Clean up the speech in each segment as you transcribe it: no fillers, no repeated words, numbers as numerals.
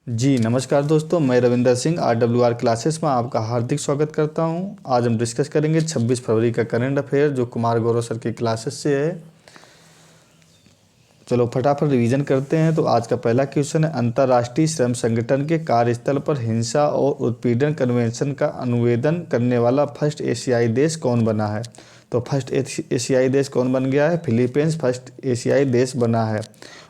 जी नमस्कार दोस्तों, मैं रविंदर सिंह RWR क्लासेस में आपका हार्दिक स्वागत करता हूं। आज हम डिस्कस करेंगे 26 फरवरी का करंट अफेयर जो कुमार गौरव सर की क्लासेस से है। चलो फटाफट रिवीजन करते हैं। तो आज का पहला क्वेश्चन है, अंतर्राष्ट्रीय श्रम संगठन के कार्यस्थल पर हिंसा और उत्पीड़न कन्वेंशन का अनुमोदन करने वाला फर्स्ट एशियाई देश कौन बना है। तो फर्स्ट एशियाई देश कौन बन गया है? फिलीपींस फर्स्ट एशियाई देश बना है।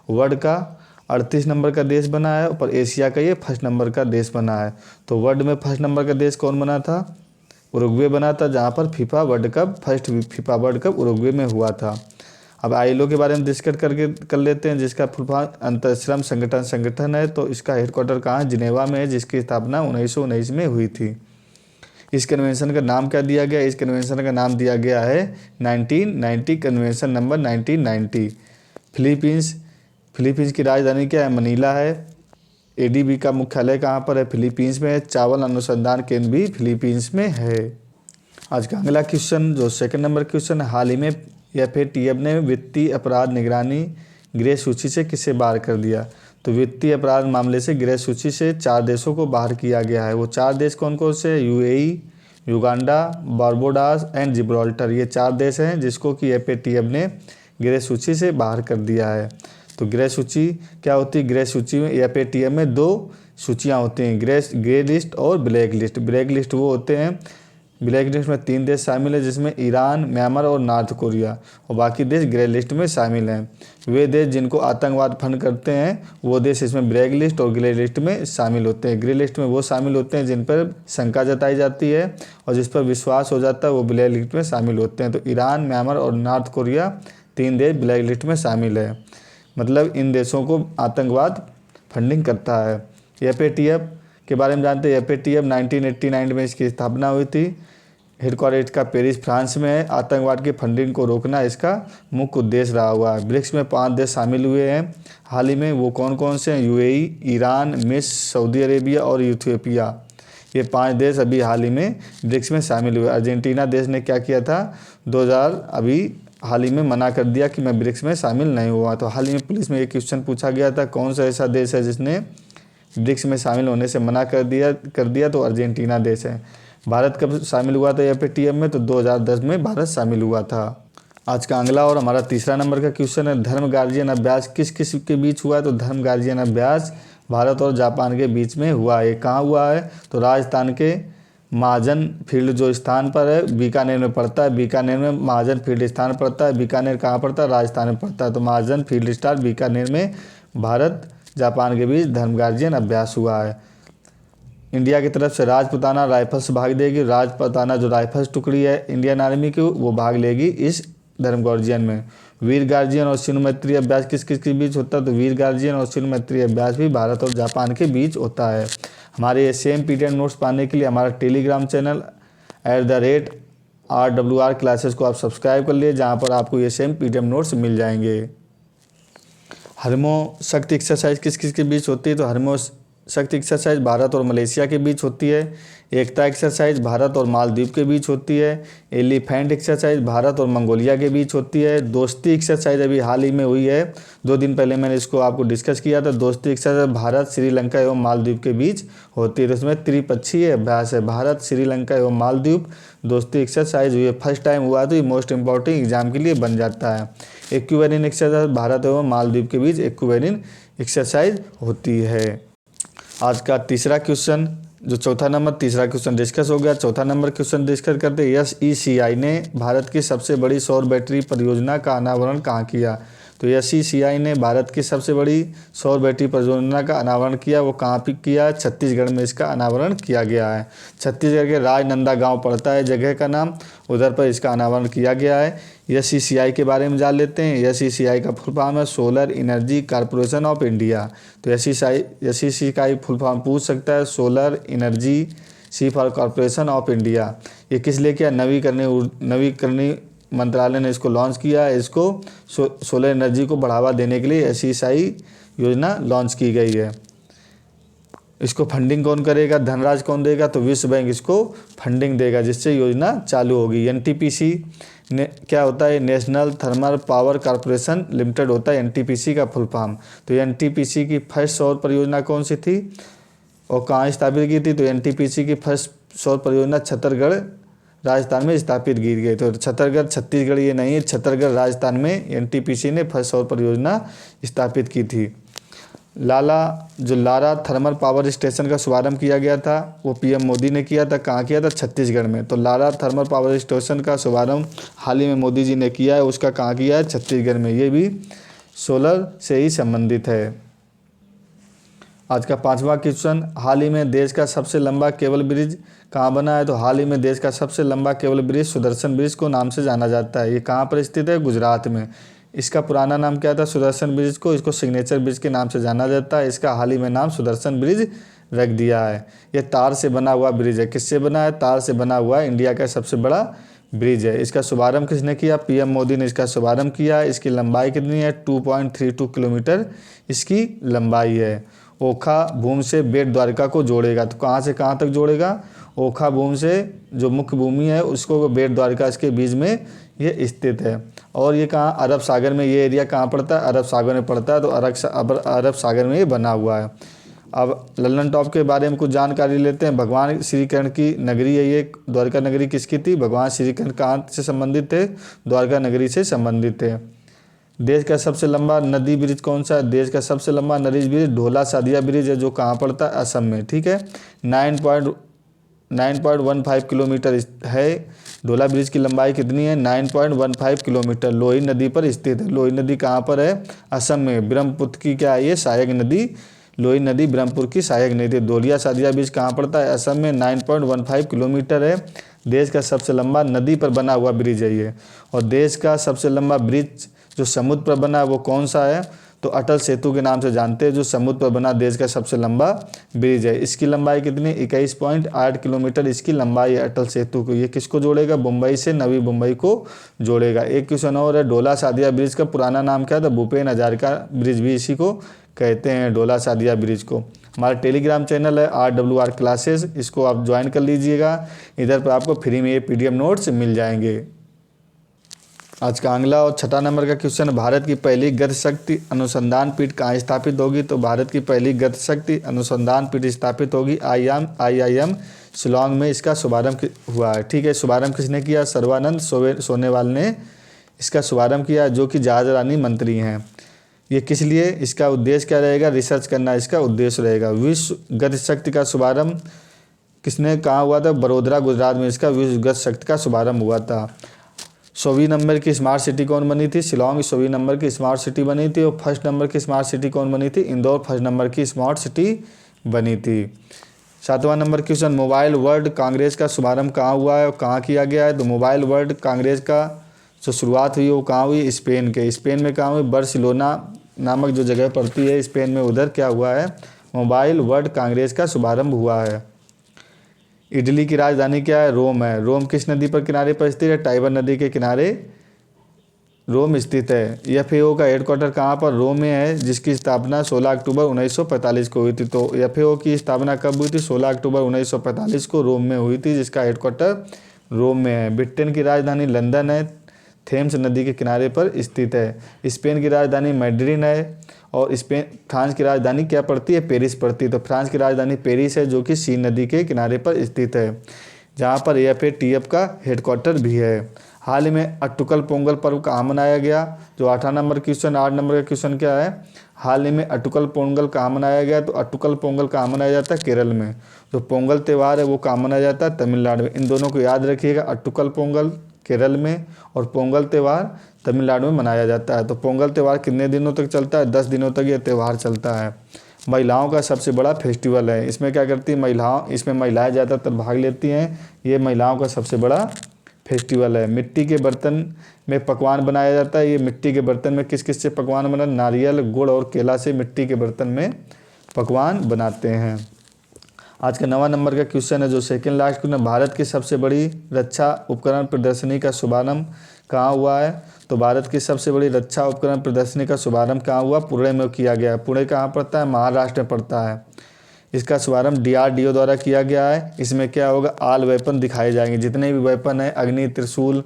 वर्ल्ड का 38 नंबर का देश बना है, पर एशिया का ये फर्स्ट नंबर का देश बना है। तो वर्ल्ड में फर्स्ट नंबर का देश कौन बना था? उरुग्वे बना था, जहाँ पर first FIFA world cup Uruguay में हुआ था। अब आईएलओ के बारे में डिस्कस कर लेते हैं, जिसका फुल फॉर्म अंतरश्रम संगठन है। तो इसका हेडक्वार्टर कहाँ है? जिनेवा में है, जिसकी स्थापना 1919 में हुई थी। इस कन्वेंशन का नाम क्या दिया गया? इस कन्वेंशन का नाम दिया गया है 1990 कन्वेंशन नंबर 1990। फिलीपींस की राजधानी क्या है? मनीला है। एडीबी का मुख्यालय कहाँ पर है? फिलीपींस में है। चावल अनुसंधान केंद्र भी फिलीपींस में है। आज का अगला क्वेश्चन जो सेकंड नंबर क्वेश्चन है, हाल ही में एफएटीएफ ने वित्तीय अपराध निगरानी ग्रे सूची से किसे बाहर कर दिया? तो वित्तीय अपराध मामले से ग्रे सूची से 4 देशों को बाहर किया गया है। वो 4 देश कौन कौन से? UAE, Uganda, Barbados and Gibraltar. ये 4 देश हैं जिसको कि एफएटीएफ ने ग्रे सूची से बाहर कर दिया है। तो ग्रे सूची क्या होती है? ग्रे सूची में एफएटीएफ में 2 सूचियाँ होती हैं, ग्रे लिस्ट और ब्लैक लिस्ट। ब्लैक लिस्ट वो होते हैं, ब्लैक लिस्ट में 3 देश शामिल हैं, जिसमें ईरान, म्यांमार और नॉर्थ कोरिया, और बाकी देश ग्रे लिस्ट में शामिल हैं। वे देश जिनको आतंकवाद फंड करते हैं वो देश इसमें ब्लैक लिस्ट और ग्रे लिस्ट में शामिल होते हैं। ग्रे लिस्ट में वो शामिल होते हैं जिन पर शंका जताई जाती है और जिस पर विश्वास हो जाता है वो ब्लैक लिस्ट में शामिल होते हैं। तो ईरान, म्यांमार और नॉर्थ कोरिया 3 देश ब्लैक लिस्ट में शामिल है, मतलब इन देशों को आतंकवाद फंडिंग करता है। एफएटीएफ के बारे में जानते हैं। एफएटीएफ 1989 में इसकी स्थापना हुई थी। हेडक्वार्टर इसका पेरिस फ्रांस में है। आतंकवाद की फंडिंग को रोकना इसका मुख्य उद्देश्य रहा हुआ है। ब्रिक्स में 5 देश शामिल हुए हैं हाल ही में। वो कौन कौन से हैं? यूएई, ईरान, मिस्र, सऊदी अरेबिया और इथियोपिया। ये 5 देश अभी हाल ही में ब्रिक्स में शामिल हुए। अर्जेंटीना देश ने क्या किया था? 2000 अभी हाल ही में मना कर दिया कि मैं ब्रिक्स में शामिल नहीं हुआ। तो हाल ही में पुलिस में एक क्वेश्चन पूछा गया था, कौन सा ऐसा देश है जिसने ब्रिक्स में शामिल होने से मना कर दिया? तो अर्जेंटीना देश है। भारत कब शामिल हुआ था एफएटीएफ में? तो 2010 में भारत शामिल हुआ था। आज का अगला और हमारा तीसरा नंबर का क्वेश्चन है, धर्म गार्जियन अभ्यास किस किस के बीच हुआ है? तो धर्म गार्जियन अभ्यास भारत और जापान के बीच में हुआ है। कहाँ हुआ है? तो राजस्थान के महाजन फील्ड जो स्थान पर है, बीकानेर में पड़ता है। बीकानेर में महाजन फील्ड स्थान पड़ता है। बीकानेर कहाँ पड़ता है? राजस्थान में पड़ता है। तो महाजन फील्ड स्टार बीकानेर में भारत जापान के बीच धर्म गार्जियन अभ्यास हुआ है। इंडिया की तरफ से राजपुताना राइफल्स भाग लेगी। राजपुताना जो राइफल्स टुकड़ी है इंडियन आर्मी की, वो भाग लेगी इस धर्म गार्जियन में। वीर गार्जियन और शिनु मैत्री अभ्यास किस किस के बीच होता है? तो वीर गार्जियन और शिनु मैत्री अभ्यास भी भारत और जापान के बीच होता है। हमारे ये सेम पीडीएफ नोट्स पाने के लिए हमारा टेलीग्राम चैनल @RWR क्लासेस को आप सब्सक्राइब कर लिए, जहाँ पर आपको ये सेम पीडीएफ नोट्स मिल जाएंगे। हरमो शक्ति एक्सरसाइज किस किस के बीच होती है? तो हरमो शक्ति एक्सरसाइज भारत और मलेशिया के बीच होती है। एकता एक्सरसाइज भारत और मालदीव के बीच होती है। एलिफेंट एक्सरसाइज भारत और मंगोलिया के बीच होती है। दोस्ती एक्सरसाइज अभी हाल ही में हुई है, 2 दिन पहले मैंने इसको आपको डिस्कस किया था। दोस्ती एक्सरसाइज भारत, श्रीलंका एवं मालदीव के बीच होती है। तो इसमें त्रिपक्षीय अभ्यास है, भारत, श्रीलंका एवं मालदीव दोस्ती एक्सरसाइज हुई है। फर्स्ट टाइम हुआ तो ये मोस्ट इंपॉर्टेंट एग्जाम के लिए बन जाता है। इक्विवेरियन एक्सरसाइज भारत एवं मालदीव के बीच इक्विवेरियन एक्सरसाइज होती है। आज का तीसरा क्वेश्चन जो चौथा नंबर तीसरा क्वेश्चन डिस्कस हो गया। चौथा नंबर क्वेश्चन डिस्कस करते हैं, एसईसीआई ने भारत की सबसे बड़ी सौर बैटरी परियोजना का अनावरण कहाँ किया? तो एसईसीआई ने भारत की सबसे बड़ी सौर बैटरी परियोजना का अनावरण किया। वो कहाँ पे किया? छत्तीसगढ़ में इसका अनावरण किया गया है। छत्तीसगढ़ के राजनंदा गांव पड़ता है जगह का नाम, उधर पर इसका अनावरण किया गया है। एसईसीआई के बारे में जान लेते हैं। एसईसीआई का फुल फॉर्म है solar energy corporation of India. तो एसईसीआई फुल फॉर्म पूछ सकता है, solar energy C for corporation of India. ये किस लिए किया? नवीकरणीय मंत्रालय ने इसको लॉन्च किया है। इसको सोलर एनर्जी को बढ़ावा देने के लिए एसईसीआई योजना लॉन्च की गई है। इसको फंडिंग कौन करेगा, धनराशि कौन देगा, तो विश्व बैंक इसको फंडिंग देगा, जिससे योजना चालू होगी। एनटीपीसी ने क्या होता है, national thermal power corporation limited होता है एनटीपीसी का फुल फॉर्म। तो एनटीपीसी की फर्स्ट सौर परियोजना कौन सी थी और कहाँ स्थापित की थी, तो एनटीपीसी की फर्स्ट सौर परियोजना छत्तीसगढ़ राजस्थान में स्थापित की गई। तो छत्तीसगढ़ छत्तीसगढ़ ये नहीं है, छत्तीसगढ़ राजस्थान में एनटीपीसी ने फर्स्ट सौर परियोजना स्थापित की थी। लारा थर्मल पावर स्टेशन का शुभारंभ किया गया था, वो पीएम मोदी ने किया था। कहाँ किया था, छत्तीसगढ़ में। तो लारा थर्मल पावर स्टेशन का शुभारंभ हाल ही में मोदी जी ने किया है, उसका कहाँ किया है, छत्तीसगढ़ में। ये भी सोलर से ही संबंधित है। आज का 5वां क्वेश्चन, हाल ही में देश का सबसे लंबा केबल ब्रिज कहाँ बना है, तो हाल ही में देश का सबसे लंबा केबल ब्रिज सुदर्शन ब्रिज को नाम से जाना जाता है। ये कहाँ पर स्थित है, गुजरात में। इसका पुराना नाम क्या था, सुदर्शन ब्रिज को, इसको सिग्नेचर ब्रिज के नाम से जाना जाता है। इसका हाल ही में नाम सुदर्शन ब्रिज रख दिया है। यह तार से बना हुआ ब्रिज है। किससे बना है, तार से बना हुआ है। इंडिया का सबसे बड़ा ब्रिज है। इसका शुभारंभ किसने किया, पीएम मोदी ने इसका शुभारंभ किया है। इसकी लंबाई कितनी है, 2.32 किलोमीटर इसकी लंबाई है। ओखा भूमि से बेट द्वारका को जोड़ेगा। तो कहाँ से कहाँ तक जोड़ेगा, ओखा भूमि से जो मुख्य भूमि है उसको बेट द्वारका इसके बीच में ये स्थित है। और ये कहाँ, अरब सागर में। ये एरिया कहाँ पड़ता है, अरब सागर में पड़ता है। तो अरब सागर में ये बना हुआ है। अब लल्लन टॉप के बारे में कुछ जानकारी लेते हैं। भगवान श्री कृष्ण की नगरी है ये। द्वारका नगरी किसकी थी, भगवान श्री कृष्ण कहाँ से संबंधित थे, द्वारका नगरी से संबंधित थे। देश का सबसे लंबा नदी ब्रिज कौन सा है, देश का सबसे लंबा नदी ब्रिज ढोला सादिया ब्रिज है, जो कहाँ पड़ता है, असम में। ठीक है, 9.15 किलोमीटर है। ढोला ब्रिज की लंबाई कितनी है, 9.15 किलोमीटर। लोही नदी पर स्थित है। लोही नदी कहाँ पर है, असम में। ब्रह्मपुत्र की क्या है ये, सहायक नदी। लोही नदी ब्रह्मपुत्र की सहायक नदी। ढोलिया सादिया ब्रिज कहाँ पड़ता है, असम में। 9.15 किलोमीटर है। देश का सबसे लंबा नदी पर बना हुआ ब्रिज है ये। और देश का सबसे लंबा ब्रिज जो समुद्र पर बना है वो कौन सा है, तो अटल सेतु के नाम से जानते हैं, जो समुद्र पर बना देश का सबसे लंबा ब्रिज है। इसकी लंबाई कितनी, 21.8 किलोमीटर इसकी लंबाई है अटल सेतु को। ये किसको जोड़ेगा, मुंबई से नवी मुंबई को जोड़ेगा। एक क्वेश्चन और है, ढोला सादिया ब्रिज का पुराना नाम क्या था, भूपेन हजारिका ब्रिज भी इसी को कहते हैं, ढोला सादिया ब्रिज को। हमारा टेलीग्राम चैनल है RWR क्लासेस, इसको आप ज्वाइन कर लीजिएगा। इधर पर आपको फ्री में ये PDF नोट्स मिल जाएंगे। आज का अगला और 6ठा नंबर का क्वेश्चन, भारत की पहली गति शक्ति अनुसंधान पीठ कहाँ स्थापित होगी, तो भारत की पहली गति शक्ति अनुसंधान पीठ स्थापित होगी IIM शिलोंग में। इसका शुभारंभ हुआ है। ठीक है, शुभारंभ किसने किया, सर्बानंद सोनोवाल ने इसका शुभारंभ किया, जो कि जहाजरानी मंत्री हैं। ये किस लिए, इसका उद्देश्य क्या रहेगा, रिसर्च करना इसका उद्देश्य रहेगा। विश्व गति शक्ति का शुभारंभ किसने कहाँ हुआ था, बड़ोदरा गुजरात में इसका विश्व गति शक्ति का शुभारंभ हुआ था। 100वीं नंबर की स्मार्ट सिटी कौन बनी थी, शिलोंग 100वीं नंबर की स्मार्ट सिटी बनी थी। और फर्स्ट नंबर की स्मार्ट सिटी कौन बनी थी, इंदौर फर्स्ट नंबर की स्मार्ट सिटी बनी थी। 7वां number question, mobile world congress का शुभारंभ कहाँ हुआ है और कहाँ किया गया है, तो मोबाइल वर्ल्ड कांग्रेस का जो शुरुआत हुई वो कहाँ हुई, स्पेन में कहाँ हुई, बार्सिलोना नामक जो जगह पड़ती है स्पेन में, उधर क्या हुआ है, मोबाइल वर्ल्ड कांग्रेस का शुभारंभ हुआ है। इटली की राजधानी क्या है, रोम है। रोम किस नदी पर किनारे पर स्थित है, टाइबर नदी के किनारे रोम स्थित है। FAO का हेडक्वार्टर कहाँ पर, रोम में है, जिसकी स्थापना 16 अक्टूबर 1945 को हुई थी। तो FAO की स्थापना कब हुई थी, 16 अक्टूबर 1945 को रोम में हुई थी, जिसका हेडक्वार्टर रोम में है। ब्रिटेन की राजधानी लंदन है, थेम्स नदी के किनारे पर स्थित है। स्पेन की राजधानी मैड्रिड है। और फ्रांस की राजधानी क्या पड़ती है, पेरिस पड़ती है। तो फ्रांस की राजधानी पेरिस है, जो कि सीन नदी के किनारे पर स्थित है, जहाँ पर FATF का हेडक्वार्टर भी है। हाल ही में अट्टुकल पोंगल पर्व कहाँ मनाया गया, जो 8 नंबर क्वेश्चन। 8 नंबर का क्वेश्चन क्या है, हाल ही में अट्टुकल पोंगल कहाँ मनाया गया, तो अट्टुकल पोंगल कहाँ मनाया जाता है, केरल में। जो पोंगल त्यौहार है वो कहाँ मनाया जाता है, तमिलनाडु में। इन दोनों को याद रखिएगा, अट्टुकल पोंगल केरल में और पोंगल त्यौहार तमिलनाडु में मनाया जाता है। तो पोंगल त्यौहार कितने दिनों तक चलता है, 10 दिनों तक ये त्यौहार चलता है। महिलाओं का सबसे बड़ा फेस्टिवल है। इसमें क्या करती है इसमें महिलाएं ज़्यादातर भाग लेती हैं। ये महिलाओं का सबसे बड़ा फेस्टिवल है। मिट्टी के बर्तन में पकवान बनाया जाता है। ये मिट्टी के बर्तन में किस किस से पकवान बना, नारियल, गुड़ और केला से मिट्टी के बर्तन में पकवान बनाते हैं। आज का 9वां नंबर का क्वेश्चन है, जो सेकंड लास्ट क्वेश्चन, भारत की सबसे बड़ी रक्षा उपकरण प्रदर्शनी का शुभारंभ कहाँ हुआ है, तो भारत की सबसे बड़ी रक्षा उपकरण प्रदर्शनी का शुभारंभ कहाँ हुआ, पुणे में किया गया। पुणे कहाँ पड़ता है, महाराष्ट्र में पड़ता है। इसका शुभारंभ DRDO द्वारा किया गया है। इसमें क्या होगा, ऑल वेपन दिखाए जाएंगे, जितने भी वेपन है, अग्नि, त्रिशूल,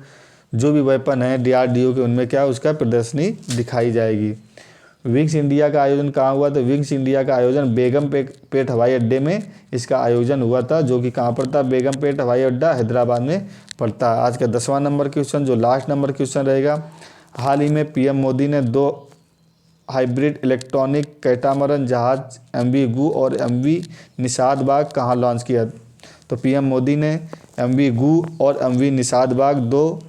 जो भी वेपन है DRDO के, उनमें क्या उसका प्रदर्शनी दिखाई जाएगी। विंग्स इंडिया का आयोजन कहाँ हुआ, तो विंग्स इंडिया का आयोजन बेगमपेट हवाई अड्डे में इसका आयोजन हुआ था, जो कि कहाँ पर था, बेगमपेट हवाई अड्डा हैदराबाद में पड़ता है। आज का 10वां नंबर क्वेश्चन, जो लास्ट नंबर क्वेश्चन रहेगा, हाल ही में PM मोदी ने 2 हाइब्रिड इलेक्ट्रॉनिक कैटामरन जहाज MV गू और MV निषाद बाग कहाँ लॉन्च किया। तो PM मोदी ने MV गू और MV निषाद बाग 2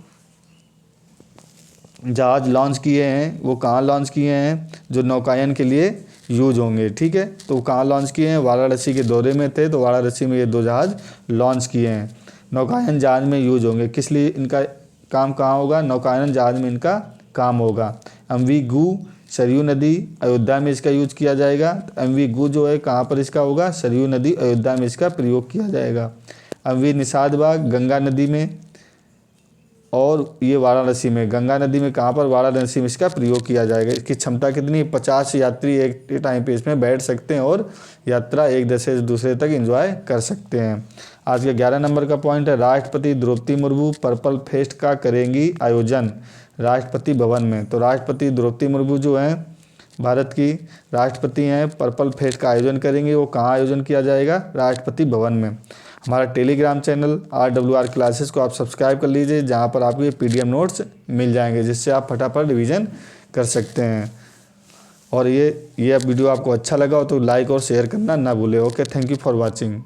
जहाज लॉन्च किए हैं। वो कहाँ लॉन्च किए हैं, जो नौकायन के लिए यूज होंगे, ठीक है। तो वो कहाँ लॉन्च किए हैं, वाराणसी के दौरे में थे, तो वाराणसी में ये 2 जहाज लॉन्च किए हैं। नौकायन जहाज में यूज होंगे, किस लिए इनका काम कहाँ होगा, नौकायन जहाज में इनका काम होगा। MV गू सरयू नदी अयोध्या में इसका यूज किया जाएगा। MV गू जो है कहाँ पर इसका होगा, सरयू नदी अयोध्या में इसका प्रयोग किया जाएगा। MV निषाद बाग गंगा नदी में, और ये वाराणसी में, गंगा नदी में कहाँ पर, वाराणसी में इसका प्रयोग किया जाएगा। इसकी क्षमता कितनी, 50 यात्री एक टाइम पे इसमें बैठ सकते हैं और यात्रा एक देश से दूसरे तक एंजॉय कर सकते हैं। आज का 11 नंबर का पॉइंट है, राष्ट्रपति द्रौपदी मुर्मू पर्पल फेस्ट का करेंगी आयोजन राष्ट्रपति भवन में। तो राष्ट्रपति द्रौपदी मुर्मू जो हैं, भारत की राष्ट्रपति हैं, पर्पल फेस्ट का आयोजन करेंगे। वो कहाँ आयोजन किया जाएगा, राष्ट्रपति भवन में। हमारा टेलीग्राम चैनल RWR क्लासेस को आप सब्सक्राइब कर लीजिए, जहाँ पर आपको ये PDF नोट्स मिल जाएंगे, जिससे आप फटाफट रिवीजन कर सकते हैं। और ये वीडियो आपको अच्छा लगा हो तो लाइक और शेयर करना ना भूलें। Okay, thank you for watching.